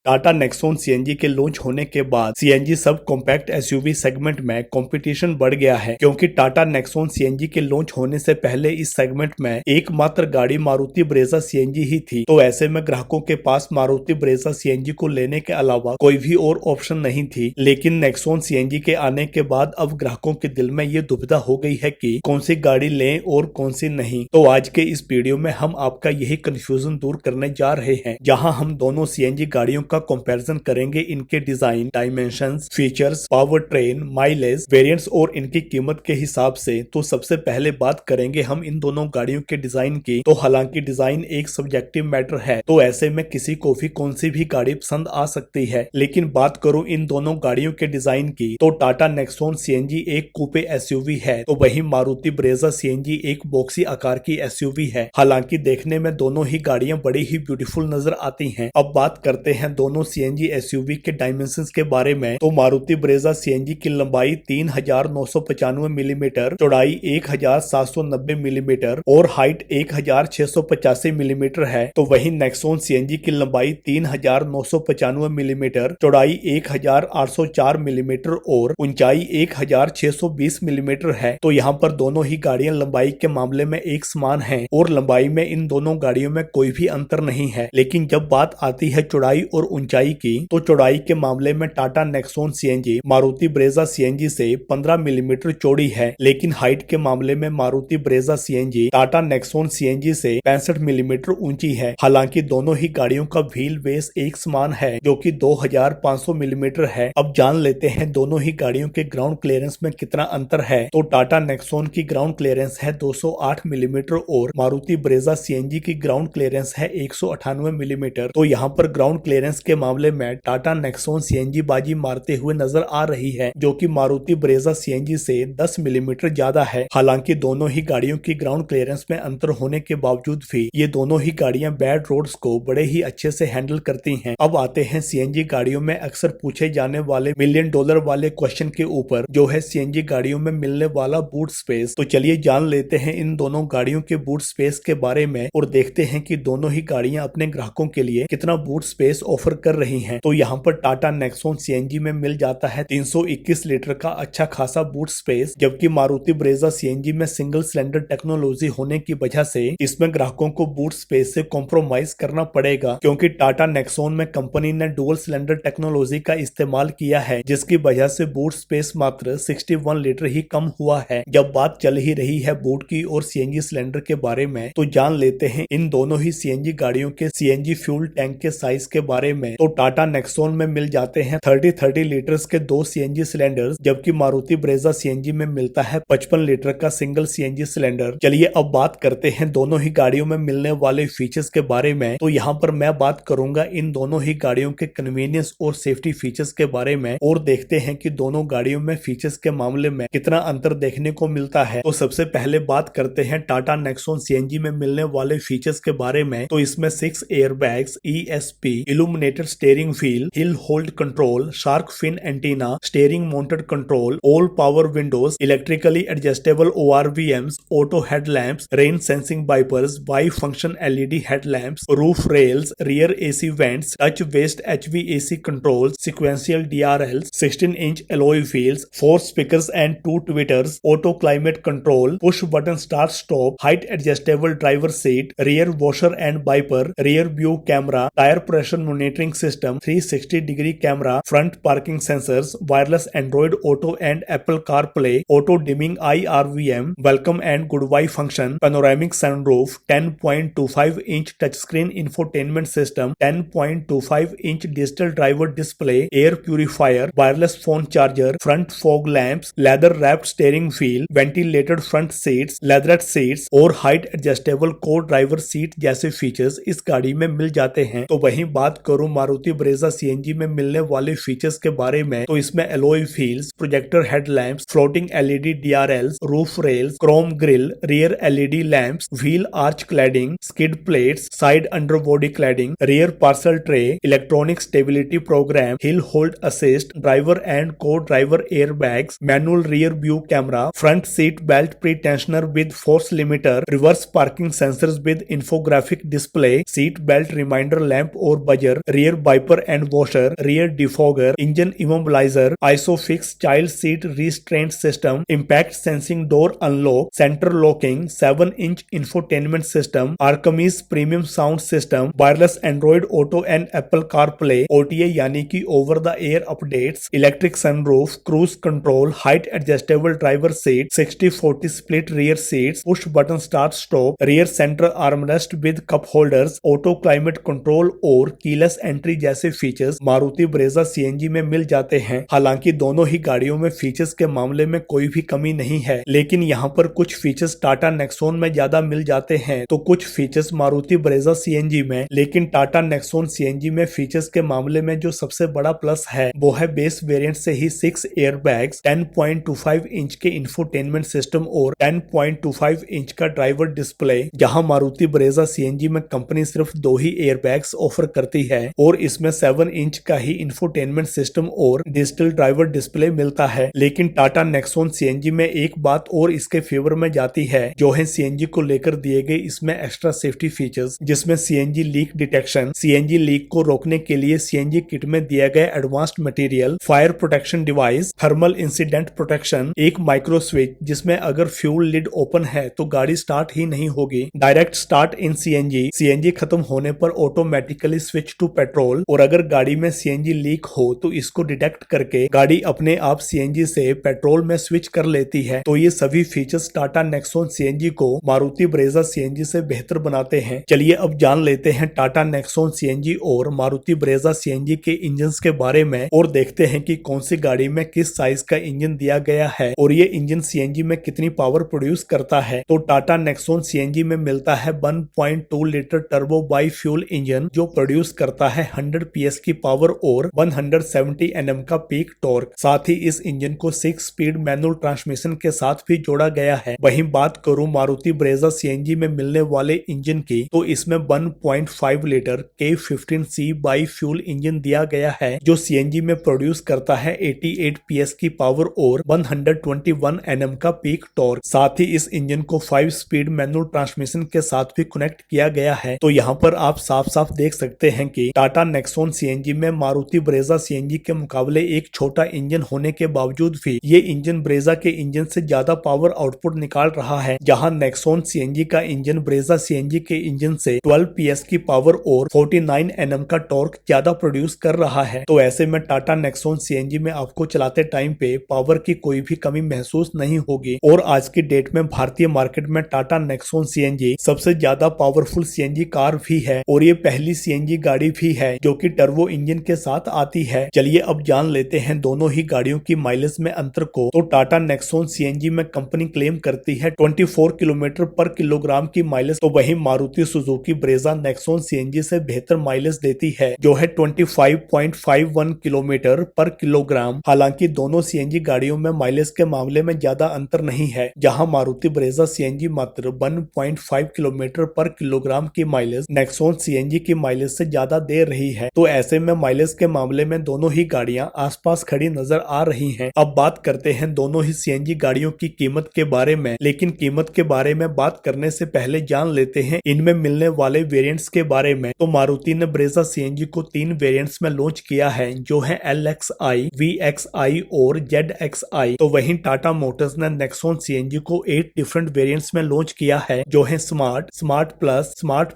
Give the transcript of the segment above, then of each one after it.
Tata Nexon CNG के launch होने के बाद CNG sub compact SUV segment में कंपटीशन बढ़ गया है, क्योंकि टाटा नेक्सॉन सीएनजी के लॉन्च होने से पहले इस सेगमेंट में एकमात्र गाड़ी मारुति ब्रेजा सीएनजी ही थी। तो ऐसे में ग्राहकों के पास मारुति ब्रेजा सीएनजी को लेने के अलावा कोई भी और ऑप्शन नहीं थी। लेकिन नेक्सॉन सीएनजी के आने के बाद अब ग्राहकों के दिल में ये दुविधा हो गई है कि कौन सी गाड़ी लें और कौन सी नहीं। तो आज के इस वीडियो में हम आपका यही कंफ्यूजन दूर करने जा रहे हैं, जहां हम दोनों सीएनजी गाड़ियों का कंपैरिजन करेंगे, इनके design, dimensions, features, power train, mileage, variants और इनकी कीमत के हिसाब से। तो सबसे पहले बात करेंगे हम इन दोनों गाड़ियों के डिजाइन की। तो हालांकि डिजाइन एक सब्जेक्टिव मैटर है, तो ऐसे में किसी को भी कौन सी भी गाड़ी पसंद आ सकती है। लेकिन बात करूं इन दोनों गाड़ियों के डिजाइन की, तो टाटा नेक्सॉन सीएनजी एक कूपे एसयूवी है, तो वहीं मारुति ब्रेजा सीएनजी एक बॉक्सी आकार की एसयूवी है। हालांकि देखने में दोनों ही गाड़ियां बड़ी ही ब्यूटीफुल नजर आती हैं। अब बात करते हैं दोनों सीएनजी एसयूवी के डायमेंशंस के बारे में। तो मारुति ब्रेजा सीएनजी की लंबाई 3995 मिलीमीटर, चौड़ाई 1790 मिलीमीटर और हाइट 1685 मिलीमीटर है। तो वहीं नेक्सॉन सीएनजी की लंबाई 3995 मिलीमीटर, चौड़ाई 1804 मिलीमीटर और ऊंचाई 1620 मिलीमीटर है। तो यहाँ पर दोनों ही गाड़ियां लंबाई के मामले में एक समान हैं और लंबाई में इन दोनों गाड़ियों में कोई भी अंतर नहीं है। लेकिन जब बात आती है चौड़ाई और ऊंचाई की, तो चौड़ाई के मामले में Tata Nexon CNG Maruti Brezza CNG से 15 मिलीमीटर चौड़ी है। लेकिन हाइट के मामले में Maruti Brezza CNG Tata Nexon CNG से 65 मिलीमीटर ऊंची है। हालांकि दोनों ही गाड़ियों का व्हील बेस एक समान है, जो कि 2500 मिलीमीटर है। अब जान लेते हैं दोनों ही गाड़ियों के ग्राउंड क्लियरेंस में कितना अंतर है। तो टाटा नेक्सॉन की ग्राउंड क्लियरेंस है 208 मिलीमीटर और मारुति ब्रेजा सीएनजी की ग्राउंड क्लियरेंस है 198 मिलीमीटर। तो यहाँ पर ग्राउंड क्लियरेंस के मामले में टाटा नेक्सॉन सीएनजी बाजी मारते हुए नजर आ रही है, जो कि मारुति ब्रेजा सीएनजी से 10 मिलीमीटर ज्यादा है। हालांकि दोनों ही गाड़ियों की ग्राउंड क्लियरेंस में अंतर होने के बावजूद भी ये दोनों ही गाड़ियां बैड रोड्स को बड़े ही अच्छे से हैंडल करती हैं। अब आते हैं सीएनजी गाड़ियों में अक्सर पूछे जाने वाले $1 मिलियन वाले क्वेश्चन के ऊपर, जो है सीएनजी गाड़ियों में मिलने वाला बूट स्पेस। तो चलिए जान लेते हैं इन दोनों गाड़ियों के बूट स्पेस के बारे में और देखते हैं कि दोनों ही गाड़ियां अपने ग्राहकों के लिए कितना बूट स्पेस ऑफर कर रही हैं। तो यहाँ पर टाटा नेक्सॉन सीएनजी में मिल जाता है 321 लीटर का अच्छा खासा बूट स्पेस, जबकि मारुति ब्रेजा सीएनजी में सिंगल सिलेंडर टेक्नोलॉजी होने की वजह से इसमें ग्राहकों को बूट स्पेस से कॉम्प्रोमाइज करना पड़ेगा, क्योंकि टाटा नेक्सॉन में कंपनी ने डुअल सिलेंडर टेक्नोलॉजी का इस्तेमाल किया है, जिसकी वजह से बूट स्पेस मात्र 61 लीटर ही कम हुआ है। जब बात चल ही रही है बूट की और सीएनजी सिलेंडर के बारे में, तो जान लेते हैं इन दोनों ही सीएनजी गाड़ियों के सीएनजी फ्यूल टैंक के साइज के बारे में। तो टाटा नेक्सॉन में मिल जाते हैं 30 लीटर्स के 2 सीएनजी सिलेंडर्स, जबकि मारुति ब्रेजा सीएनजी में मिलता है 55 लीटर का सिंगल सीएनजी सिलेंडर। चलिए अब बात करते हैं दोनों ही गाड़ियों में मिलने वाले फीचर्स के बारे में। तो यहाँ पर मैं बात करूंगा इन दोनों ही गाड़ियों के कन्वीनियंस और सेफ्टी फीचर्स के बारे में और देखते हैं कि दोनों गाड़ियों में फीचर्स के मामले में कितना अंतर देखने को मिलता है। तो सबसे पहले बात करते हैं टाटा नेक्सॉन सीएनजी में मिलने वाले फीचर्स के बारे में। तो इसमें 6 airbags, ESP, illuminated steering wheel, hill hold control, shark fin antenna, steering mounted control, all power windows, electrically adjustable ORVMs, auto headlamps, rain sensing wipers, bi function LED headlamps, roof rails, rear AC vents, touch west HVAC controls, sequential DRLs, 16 inch alloy wheels, 4 speakers and 2 tweeters, auto climate control, push button start stop, height adjustable driver seat, rear washer and wiper, rear view camera, tyre pressure monitoring system, 360 degree camera, front parking sensors, wireless Android auto and Apple CarPlay, auto dimming IRVM, welcome and goodbye function, panoramic sunroof, 10.25 inch touch screen infotainment system, 10.25 inch digital driver display, air purifier, wireless phone charger, front fog lamps, leather wrapped steering wheel, ventilated front seats, leatherette seats और height adjustable co driver seat जैसे features इस गाड़ी में मिल जाते हैं। तो वहीं बात करूं मारुति ब्रेजा सीएनजी में मिलने वाले फीचर्स के बारे में, तो इसमें alloy wheels, projector headlamps, floating LED DRLs, roof rails, chrome grill, rear LED lamps, wheel arch cladding, skid plates, side underbody cladding, rear parcel tray, electronic stability programme, hill hold assist, driver and co driver air bags, manual rear view camera, front seat belt pre tensioner with force limiter, reverse parking sensors with infographic display, seat belt reminder lamp और buzzer, rear wiper and washer, rear defogger, engine immobilizer, isofix child seat restraint system, impact sensing door unlock, center locking, 7-inch infotainment system, Archimedes premium sound system, wireless Android Auto and Apple CarPlay, OTA यानी कि over the air updates, electric sunroof, cruise control, height adjustable driver seat, 60-40 split rear seats, push button start stop, rear center armrest with cup holders, auto climate control और keyless entry जैसे features Maruti Brezza CNG में मिल जाते हैं। हालांकि दोनों ही गाड़ियों में features के मामले में कोई भी कमी नहीं है, लेकिन यहाँ पर कुछ फीचर्स टाटा नेक्सॉन में ज्यादा मिल जाते हैं तो कुछ फीचर्स मारुति ब्रेजा सीएनजी में। लेकिन टाटा नेक्सॉन सीएनजी में फीचर्स के मामले में जो सबसे बड़ा प्लस है वो है बेस वेरिएंट से ही 6 एयरबैग्स, 10.25 इंच के इंफोटेनमेंट सिस्टम और 10.25 इंच का ड्राइवर डिस्प्ले। जहां मारुति ब्रेजा सीएनजी में कंपनी सिर्फ 2 ही एयरबैग्स ऑफर करती है और इसमें 7 इंच का ही इंफोटेनमेंट सिस्टम और डिजिटल ड्राइवर डिस्प्ले मिलता है। लेकिन टाटा नेक्सॉन सीएनजी में एक बात और इसके फेवर में जाती है, जो है सीएनजी को लेकर दिए गए इसमें एक्स्ट्रा सेफ्टी फीचर्स, जिसमें CNG leak detection, CNG leak को रोकने के लिए सीएनजी किट में दिया गया advanced material, fire protection device, thermal incident protection, एक माइक्रो स्विच जिसमें अगर फ्यूल लिड ओपन है तो गाड़ी स्टार्ट ही नहीं होगी, direct start in CNG, CNG खत्म होने पर ऑटोमेटिकली स्विच टू पेट्रोल, और अगर गाड़ी में सीएनजी लीक हो तो इसको डिटेक्ट करके गाड़ी अपने आप सीएनजी से पेट्रोल में स्विच कर लेती है। तो ये सभी फीचर्स टाटा नेक्सॉन सीएनजी को मारुति ब्रेजा सीएनजी से बेहतर बनाते हैं। चलिए अब जान लेते हैं टाटा नेक्सॉन सीएनजी और मारुति ब्रेजा सीएनजी के इंजन के बारे में और देखते हैं कि कौन सी गाड़ी में किस साइज का इंजन दिया गया है और ये इंजन सीएनजी में कितनी पावर प्रोड्यूस करता है। तो टाटा नेक्सॉन सीएनजी में मिलता है 1.2 litre turbo by fuel engine जो प्रोड्यूस करता है 100 PS की पावर और 170 Nm का पीक टॉर्क। साथ ही इस इंजन को 6 स्पीड मैनुअल ट्रांसमिशन के साथ भी जोड़ा गया है। वहीं बात करूं मारुति ब्रेजा सीएनजी में मिलने वाले इंजन की तो इसमें 1.5 litre K15C by fuel engine दिया गया है जो सीएनजी में प्रोड्यूस करता है 88 PS की पावर और 121 Nm का पीक टॉर्क। साथ ही इस इंजन को 5 स्पीड मैनुअल ट्रांसमिशन के साथ भी कनेक्ट किया गया है। तो यहाँ पर आप साफ साफ देख सकते हैं कि टाटा नेक्सॉन सीएनजी में मारुति ब्रेजा सीएनजी के मुकाबले एक छोटा इंजन होने के बावजूद भी ये इंजन ब्रेजा के इंजन से ज्यादा पावर आउटपुट निकाल रहा है। जहां नेक्सॉन सीएनजी का इंजन ब्रेजा सीएनजी के इंजन से 12 PS की पावर और 49 Nm का टॉर्क ज्यादा प्रोड्यूस कर रहा है। तो ऐसे में टाटा नेक्सॉन सीएनजी में आपको चलाते टाइम पे पावर की कोई भी कमी महसूस नहीं होगी। और आज की डेट में भारतीय मार्केट में टाटा नेक्सॉन सीएनजी सबसे ज्यादा पावरफुल सीएनजी कार भी है और ये पहली सीएनजी गाड़ी भी है जो कि टर्बो इंजन के साथ आती है। चलिए अब जान लेते हैं दोनों ही गाड़ियों की माइलेज में अंतर को। तो टाटा नेक्सॉन सीएनजी में कंपनी क्लेम करती है 24 किलोमीटर पर किलोग्राम की माइलेज, तो वहीं Maruti Suzuki Brezza Nexon CNG से बेहतर माइलेज देती है जो है 25.51 किलोमीटर पर किलोग्राम। हालांकि दोनों सीएनजी गाड़ियों में माइलेज के मामले में ज्यादा अंतर नहीं है। जहां मारुति ब्रेजा सीएनजी मात्र 1.5 किलोमीटर पर किलोग्राम की माइलेज नेक्सॉन सीएनजी की माइलेज से ज्यादा दे रही है। तो ऐसे में माइलेज के मामले में दोनों ही गाड़ियां आसपास खड़ी नजर आ रही हैं। अब बात करते हैं दोनों ही सीएनजी गाड़ियों की कीमत के बारे में, लेकिन कीमत के बारे में बात करने से पहले जान लेते हैं इनमें मिलने वाले वेरिएंट्स के बारे में। तो मारुति ने ब्रेजा सीएनजी को 3 वेरिएंट्स में लॉन्च किया है जो है LXI, VXI और ZXI। तो वहीं टाटा मोटर्स ने नेक्सॉन सीएनजी को 8 डिफरेंट वेरिएंट्स में लॉन्च किया है जो है smart, smart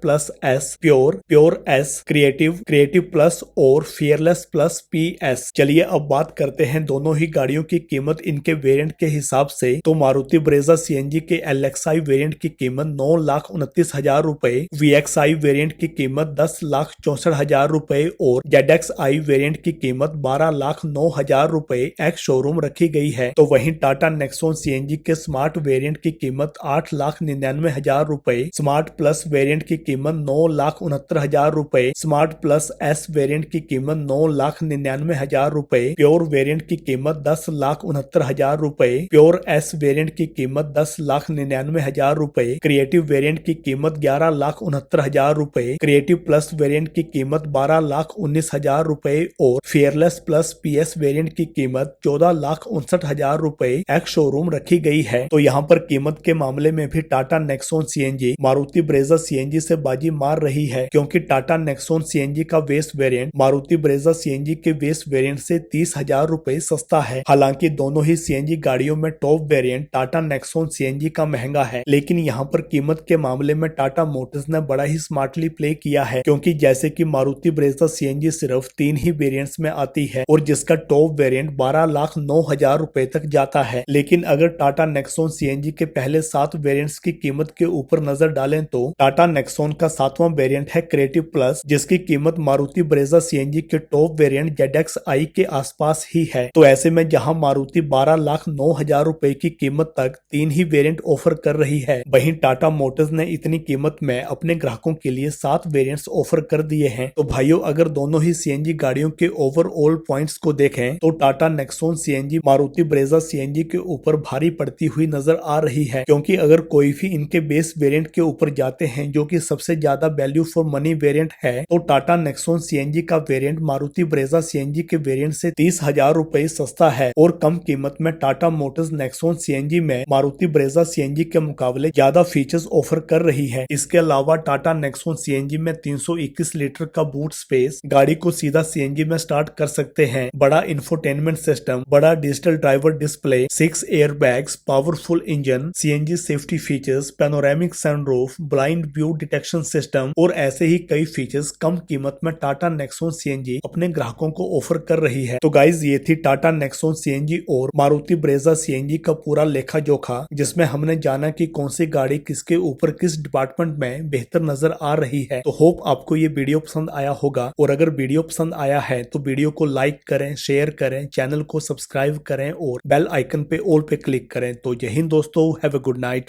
plus S, pure S, creative plus और फियरलेस प्लस PS। चलिए अब बात करते हैं दोनों ही गाड़ियों की कीमत इनके वेरिएंट के हिसाब से। तो मारुति ब्रेजा सीएनजी के LXI वेरिएंट की कीमत 9,29,000 रुपए, VXI वेरिएंट की कीमत 10,64,000 रुपए और ZXI वेरिएंट की कीमत 12,09,000 रुपए एक्स शोरूम रखी गई है। तो वहीं टाटा नेक्सॉन सीएनजी के स्मार्ट वेरिएंट की कीमत 8,99,000 रुपए, स्मार्ट प्लस वेरिएंट की कीमत 9,69,000 रुपए, स्मार्ट प्लस S वेरिएंट की कीमत 9,99,000 रुपए, प्योर वेरिएंट की कीमत 10,69,000 रुपए, प्योर S वेरिएंट की कीमत 10,99,000 रुपए, क्रिएटिव वेरिएंट की कीमत 11,69,000 रुपए, क्रिएटिव प्लस वेरिएंट की कीमत 12,19,000 रुपए और फियरलेस प्लस PS वेरिएंट की कीमत 14,59,000 रुपए एक्स शोरूम रखी गई है। तो यहाँ पर कीमत के मामले में भी Tata Nexon CNG Maruti Brezza CNG से बाजी मार रही है, क्योंकि टाटा नेक्सॉन सीएनजी सीएनजी का base variant Maruti Brezza CNG के बेस वेरिएंट से 30,000 रुपए सस्ता है। हालांकि दोनों ही सीएनजी गाड़ियों में top variant Tata Nexon CNG का महंगा है, लेकिन यहाँ पर कीमत के मामले में टाटा मोटर्स ने बड़ा ही स्मार्टली प्ले किया है, क्योंकि जैसे कि मारुति ब्रेजा सीएनजी सिर्फ 3 ही वेरिएंट्स में आती है और जिसका टॉप वेरिएंट 12,09,000 रुपए तक जाता है। लेकिन अगर टाटा नेक्सॉन सीएनजी के पहले 7 वेरिएंट्स की कीमत के ऊपर नजर डालें तो टाटा नेक्सॉन का 7वां वेरिएंट है क्रिएटिव प्लस, जिसकी कीमत मारुति ब्रेजा सीएनजी के टॉप वेरिएंट ZX-i के आसपास ही है। तो ऐसे में जहां मारुति 12,09,000 रुपए की कीमत तक 3 ही वेरिएंट ऑफर कर रही है, वहीं टाटा मोटर्स ने इतनी कीमत में अपने ग्राहकों के लिए 7 वेरिएंट्स ऑफर कर दिए हैं। तो भाइयों, अगर दोनों ही सीएनजी गाड़ियों के ओवरऑल पॉइंट्स को देखें तो Tata Nexon CNG Maruti Brezza CNG के ऊपर भारी पड़ती हुई नजर आ रही है, क्योंकि अगर कोई भी इनके बेस वेरिएंट के ऊपर जाते हैं जो कि सबसे ज्यादा वैल्यू फॉर मनी वेरिएंट है, तो टाटा नेक्सॉन सीएनजी का वेरिएंट मारुति ब्रेजा सीएनजी के वेरिएंट से 30,000 रुपए सस्ता है और कम कीमत में टाटा मोटर्स नेक्सॉन सीएनजी में मारुति ब्रेजा सीएनजी के मुकाबले ज्यादा फीचर्स ऑफर कर रही है। इसके अलावा टाटा नेक्सॉन सीएनजी में 321 लीटर का बूट स्पेस, गाड़ी को सीधा सीएनजी में स्टार्ट कर सकते हैं, बड़ा इंफोटेनमेंट सिस्टम, बड़ा digital driver display, 6 airbags, powerful engine, CNG safety features, panoramic sunroof, blind view detection system और ऐसे ही कई फीचर्स कम कीमत में टाटा नेक्सॉन सीएनजी अपने ग्राहकों को ऑफर कर रही है। तो गाइज, ये थी टाटा नेक्सॉन सीएनजी और मारुति ब्रेजा सीएनजी का पूरा लेखा जोखा, जिसमें हमने जाना कि कौन सी गाड़ी किसके ऊपर किस डिपार्टमेंट में बेहतर नजर आ रही है। तो होप आपको ये वीडियो पसंद आया होगा, और अगर वीडियो पसंद आया है तो वीडियो को लाइक करें, शेयर करें, चैनल को सब्सक्राइब करें और बेल आइकन पे ऑल पे क्लिक करें। तो जय हिंद दोस्तों, हैव अ गुड नाइट।